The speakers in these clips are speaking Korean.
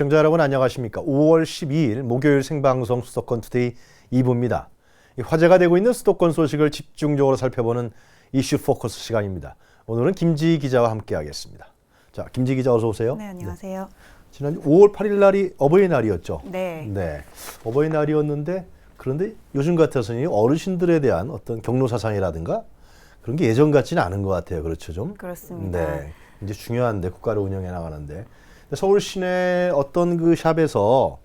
시청자 여러분 안녕하십니까. 5월 12일 목요일 생방송 수도권 투데이 2부입니다. 화제가 되고 있는 수도권 소식을 집중적으로 살펴보는 이슈 포커스 시간입니다. 오늘은 김지희 기자와 함께하겠습니다. 자, 김지희 기자 어서 오세요. 네, 안녕하세요. 지난 5월 8일 날이 어버이날이었죠. 네. 어버이날이었는데 그런데 요즘 같아서는 어르신들에 대한 어떤 경로 사상이라든가 그런 게 예전 같지는 않은 것 같아요. 그렇죠, 좀? 그렇습니다. 네. 이제 중요한데 국가를 운영해 나가는데 서울 시내 어떤 그 샵에서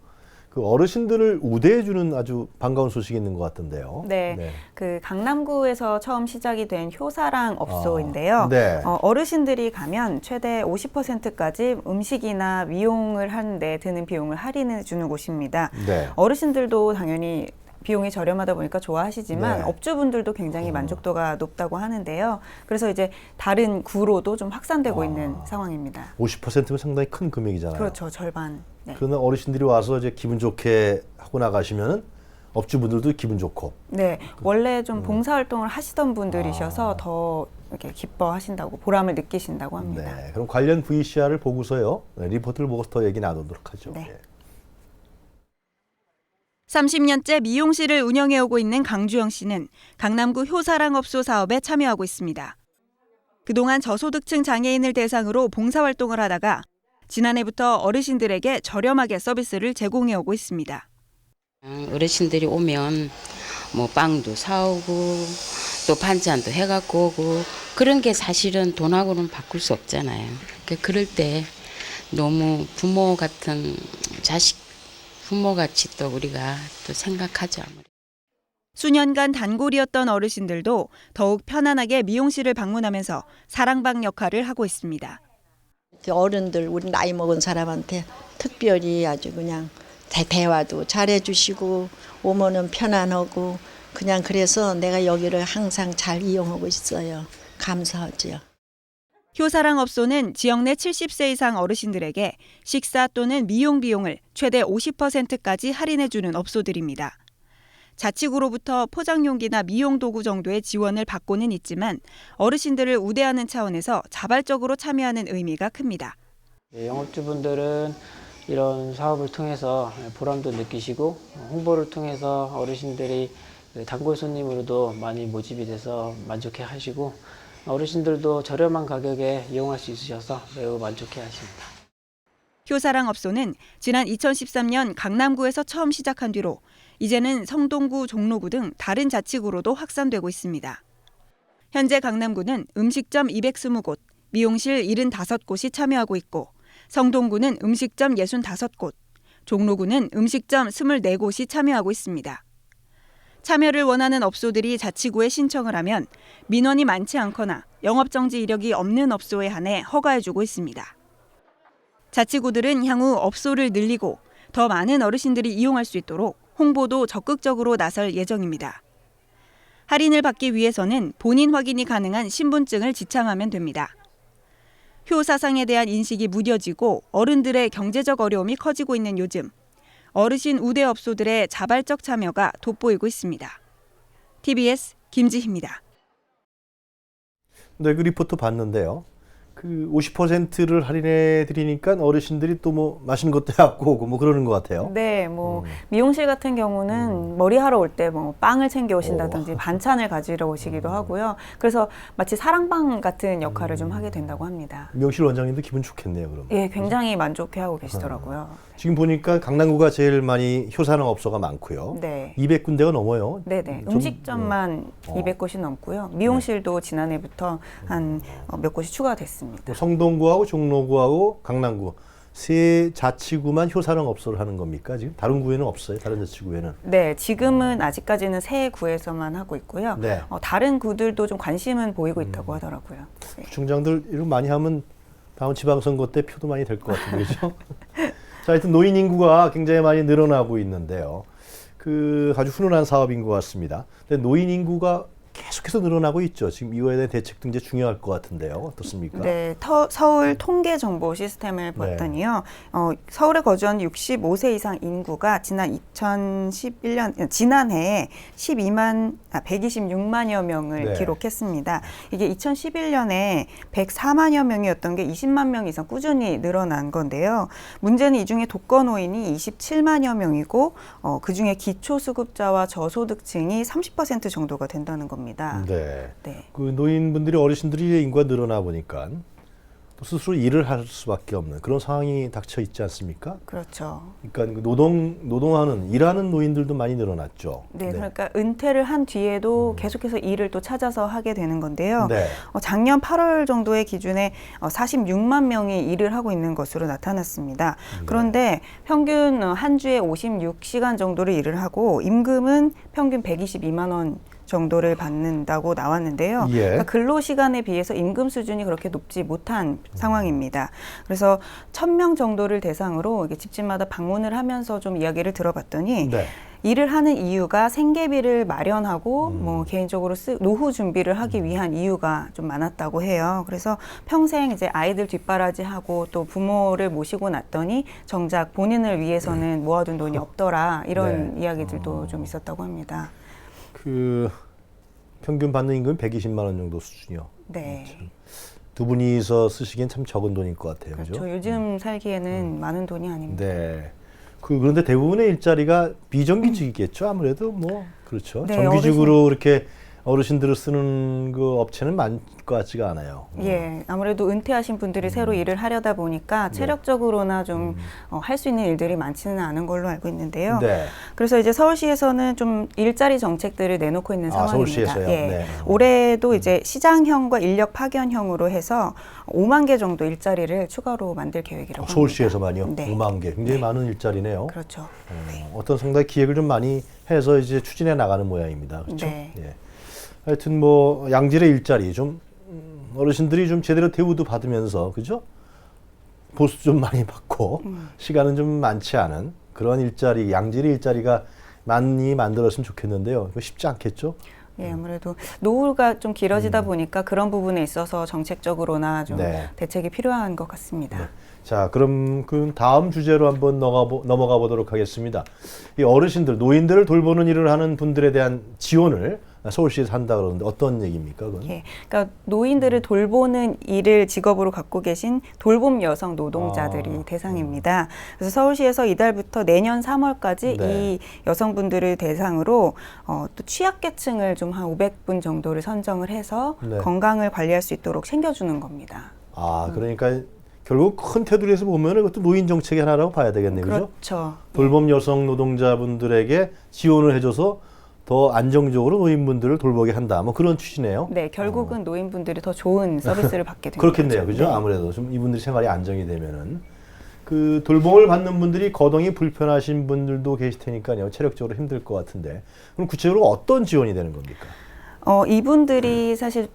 그 어르신들을 우대해주는 아주 반가운 소식이 있는 것 같던데요. 네. 그 강남구에서 처음 시작이 된 효사랑 업소인데요. 네. 어르신들이 가면 최대 50%까지 음식이나 미용을 하는데 드는 비용을 할인해 주는 곳입니다. 네. 어르신들도 당연히 비용이 저렴하다 보니까 좋아하시지만 네. 업주분들도 굉장히 만족도가 높다고 하는데요. 그래서 이제 다른 구로도 좀 확산되고 있는 상황입니다. 50%면 상당히 큰 금액이잖아요. 그렇죠. 절반. 네. 그러나 어르신들이 와서 이제 기분 좋게 하고 나가시면은 업주분들도 기분 좋고. 네, 원래 좀 봉사활동을 하시던 분들이셔서 더 이렇게 기뻐하신다고, 보람을 느끼신다고 합니다. 네. 그럼 관련 VCR을 보고서요. 리포트를 보고서 더 얘기 나누도록 하죠. 네. 예. 30년째 미용실을 운영해오고 있는 강주영 씨는 강남구 효사랑업소 사업에 참여하고 있습니다. 그동안 저소득층 장애인을 대상으로 봉사활동을 하다가 지난해부터 어르신들에게 저렴하게 서비스를 제공해오고 있습니다. 어르신들이 오면 뭐 빵도 사오고 또 반찬도 해갖고 오고 그런 게 사실은 돈하고는 바꿀 수 없잖아요. 그럴 때 너무 부모 같은 부모같이 또 우리가 또 생각하죠. 수년간 단골이었던 어르신들도 더욱 편안하게 미용실을 방문하면서 사랑방 역할을 하고 있습니다. 어른들, 우리 나이 먹은 사람한테 특별히 아주 그냥 대화도 잘해주시고 오면은 편안하고 그냥 그래서 내가 여기를 항상 잘 이용하고 있어요. 감사하지요. 효사랑업소는 지역 내 70세 이상 어르신들에게 식사 또는 미용 비용을 최대 50%까지 할인해주는 업소들입니다. 자치구로부터 포장용기나 미용 도구 정도의 지원을 받고는 있지만 어르신들을 우대하는 차원에서 자발적으로 참여하는 의미가 큽니다. 영업주분들은 이런 사업을 통해서 보람도 느끼시고 홍보를 통해서 어르신들이 단골 손님으로도 많이 모집이 돼서 만족해 하시고 어르신들도 저렴한 가격에 이용할 수 있으셔서 매우 만족해 하십니다. 효사랑업소는 지난 2013년 강남구에서 처음 시작한 뒤로 이제는 성동구, 종로구 등 다른 자치구로도 확산되고 있습니다. 현재 강남구는 음식점 220곳, 미용실 75곳이 참여하고 있고 성동구는 음식점 65곳, 종로구는 음식점 24곳이 참여하고 있습니다. 참여를 원하는 업소들이 자치구에 신청을 하면 민원이 많지 않거나 영업정지 이력이 없는 업소에 한해 허가해주고 있습니다. 자치구들은 향후 업소를 늘리고 더 많은 어르신들이 이용할 수 있도록 홍보도 적극적으로 나설 예정입니다. 할인을 받기 위해서는 본인 확인이 가능한 신분증을 지참하면 됩니다. 효사상에 대한 인식이 무뎌지고 어른들의 경제적 어려움이 커지고 있는 요즘 어르신 우대 업소들의 자발적 참여가 돋보이고 있습니다. TBS 김지희입니다. 네, 그 리포트 봤는데요. 그 50%를 할인해 드리니까 어르신들이 또 뭐 맛있는 것도 해갖고 오고 뭐 그러는 것 같아요. 네, 뭐 미용실 같은 경우는 머리하러 올 때 뭐 빵을 챙겨 오신다든지 반찬을 가지러 오시기도 하고요. 그래서 마치 사랑방 같은 역할을 좀 하게 된다고 합니다. 미용실 원장님도 기분 좋겠네요, 그럼. 예, 굉장히 만족해하고 계시더라고요. 지금 보니까 강남구가 제일 많이 효사랑 업소가 많고요. 네. 200군데가 넘어요. 네네. 좀, 음식점만 200곳이 넘고요. 미용실도 지난해부터 한 몇 곳이 추가됐습니다. 성동구하고 종로구하고 강남구 세 자치구만 효사랑 업소를 하는 겁니까? 지금 다른 구에는 없어요? 다른 자치구에는? 네, 지금은 아직까지는 새 구에서만 하고 있고요. 네. 다른 구들도 좀 관심은 보이고 있다고 하더라고요. 네. 구청장들 이런 많이 하면 다음 지방선거 때 표도 많이 될 것 같은데, 그렇죠? 자, 하여튼 노인 인구가 굉장히 많이 늘어나고 있는데요. 그 아주 훈훈한 사업인 것 같습니다. 근데 노인 인구가 계속해서 늘어나고 있죠. 지금 이거에 대한 대책도 이제 중요할 것 같은데요. 어떻습니까? 네, 서울 통계 정보 시스템을 봤더니요. 서울에 거주한 65세 이상 인구가 지난해에 126만여 명을 네. 기록했습니다. 이게 2011년에 104만여 명이었던 게 20만 명 이상 꾸준히 늘어난 건데요. 문제는 이 중에 독거노인이 27만여 명이고 그중에 기초수급자와 저소득층이 30% 정도가 된다는 겁니다. 네. 네. 그 노인분들이 어르신들이 인구가 늘어나 보니까 또 스스로 일을 할 수밖에 없는 그런 상황이 닥쳐 있지 않습니까? 그렇죠. 그러니까 노동하는 일하는 노인들도 많이 늘어났죠. 네, 그러니까 은퇴를 한 뒤에도 계속해서 일을 또 찾아서 하게 되는 건데요. 네. 작년 8월 정도의 기준에 46만 명이 일을 하고 있는 것으로 나타났습니다. 그런데 평균 한 주에 56시간 정도를 일을 하고 임금은 평균 122만 원 정도를 받는다고 나왔는데요. 예. 그러니까 근로 시간에 비해서 임금 수준이 그렇게 높지 못한 상황입니다. 그래서 1,000명 정도를 대상으로 이게 집집마다 방문을 하면서 좀 이야기를 들어봤더니 네. 일을 하는 이유가 생계비를 마련하고 뭐 개인적으로 노후 준비를 하기 위한 이유가 좀 많았다고 해요. 그래서 평생 이제 아이들 뒷바라지하고 또 부모를 모시고 났더니 정작 본인을 위해서는 모아둔 돈이 없더라 이런 네. 이야기들도 좀 있었다고 합니다. 그 평균 받는 임금이 120만 원 정도 수준이요. 네. 두 분이서 쓰시기엔 참 적은 돈일 것 같아요. 그렇죠. 그죠? 요즘 살기에는 많은 돈이 아닙니다. 네. 그런데 대부분의 일자리가 비정규직이겠죠. 아무래도 뭐 그렇죠. 네, 정규직으로 이렇게 어르신들을 쓰는 그 업체는 많을 것 같지가 않아요. 예, 아무래도 은퇴하신 분들이 새로 일을 하려다 보니까 체력적으로나 좀 할 수 있는 일들이 많지는 않은 걸로 알고 있는데요. 네. 그래서 이제 서울시에서는 좀 일자리 정책들을 내놓고 있는 상황입니다. 서울시에서요? 예. 네. 올해도 이제 시장형과 인력 파견형으로 해서 5만 개 정도 일자리를 추가로 만들 계획이라고 합니다. 서울시에서만요. 네. 5만 개. 굉장히 많은 일자리네요. 그렇죠. 어떤 상당히 기획을 좀 많이 해서 이제 추진해 나가는 모양입니다. 그렇죠? 네. 예. 하여튼 뭐 양질의 일자리 좀 어르신들이 좀 제대로 대우도 받으면서 그죠? 보수도 좀 많이 받고 시간은 좀 많지 않은 그런 일자리, 양질의 일자리가 많이 만들었으면 좋겠는데요. 이거 쉽지 않겠죠? 예, 아무래도 노후가 좀 길어지다 보니까 그런 부분에 있어서 정책적으로나 좀 네. 대책이 필요한 것 같습니다. 네. 자, 그럼 그 다음 주제로 한번 넘어가 보도록 하겠습니다. 이 어르신들, 노인들을 돌보는 일을 하는 분들에 대한 지원을 서울시에서 한다 그러는데 어떤 얘기입니까? 그건? 예, 그러니까 노인들을 돌보는 일을 직업으로 갖고 계신 돌봄 여성 노동자들이 대상입니다. 그래서 서울시에서 이달부터 내년 3월까지 네. 이 여성분들을 대상으로 또 취약계층을 좀 한 500분 정도를 선정을 해서 네. 건강을 관리할 수 있도록 챙겨주는 겁니다. 그러니까 결국 큰 테두리에서 보면 이것도 노인 정책의 하나라고 봐야 되겠네요. 그죠? 그렇죠. 돌봄 여성 노동자분들에게 지원을 해줘서 더 안정적으로 노인분들을 돌보게 한다. 뭐 그런 취지네요. 네, 결국은 노인분들이 더 좋은 서비스를 받게 됩니다. 그렇겠네요. 그죠? 네. 아무래도 좀 이분들이 생활이 안정이 되면은 그 돌봄을 받는 분들이 거동이 불편하신 분들도 계실 테니까요. 체력적으로 힘들 것 같은데. 그럼 구체적으로 어떤 지원이 되는 겁니까? 이분들이 사실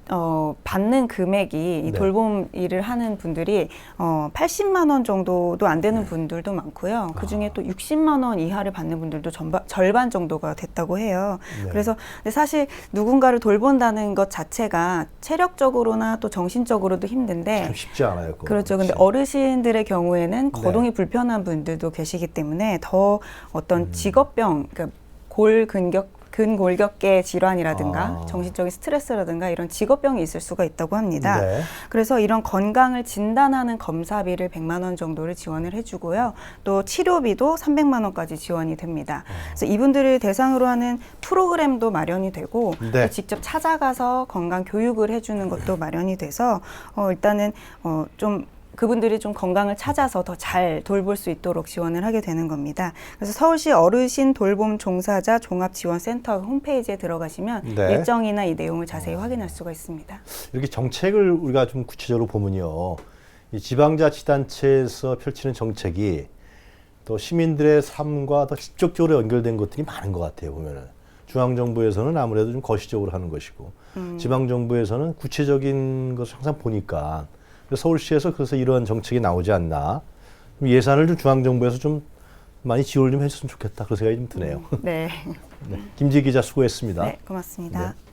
받는 금액이 이 네. 돌봄 일을 하는 분들이 80만 원 정도도 안 되는 분들도 많고요. 그중에 또 60만 원 이하를 받는 분들도 절반 정도가 됐다고 해요. 네. 그래서 근데 사실 누군가를 돌본다는 것 자체가 체력적으로나 또 정신적으로도 힘든데 참 쉽지 않아요. 그거. 그렇죠. 근데 그치? 어르신들의 경우에는 네. 거동이 불편한 분들도 계시기 때문에 더 어떤 직업병, 그러니까 근골격계 질환이라든가 정신적인 스트레스라든가 이런 직업병이 있을 수가 있다고 합니다. 네. 그래서 이런 건강을 진단하는 검사비를 100만 원 정도를 지원을 해주고요. 또 치료비도 300만 원까지 지원이 됩니다. 그래서 이분들을 대상으로 하는 프로그램도 마련이 되고 네. 또 직접 찾아가서 건강 교육을 해주는 것도 마련이 돼서 일단은 좀 그분들이 좀 건강을 찾아서 더 잘 돌볼 수 있도록 지원을 하게 되는 겁니다. 그래서 서울시 어르신 돌봄 종사자 종합지원센터 홈페이지에 들어가시면 네. 일정이나 이 내용을 자세히 확인할 수가 있습니다. 이렇게 정책을 우리가 좀 구체적으로 보면요. 이 지방자치단체에서 펼치는 정책이 또 시민들의 삶과 더 직접적으로 연결된 것들이 많은 것 같아요. 보면은. 중앙정부에서는 아무래도 좀 거시적으로 하는 것이고 지방정부에서는 구체적인 것을 항상 보니까 서울시에서 그래서 이러한 정책이 나오지 않나. 예산을 좀 중앙정부에서 좀 많이 지원을 좀 해줬으면 좋겠다. 그런 생각이 좀 드네요. 네. 네. 김지희 기자 수고했습니다. 네, 고맙습니다. 네.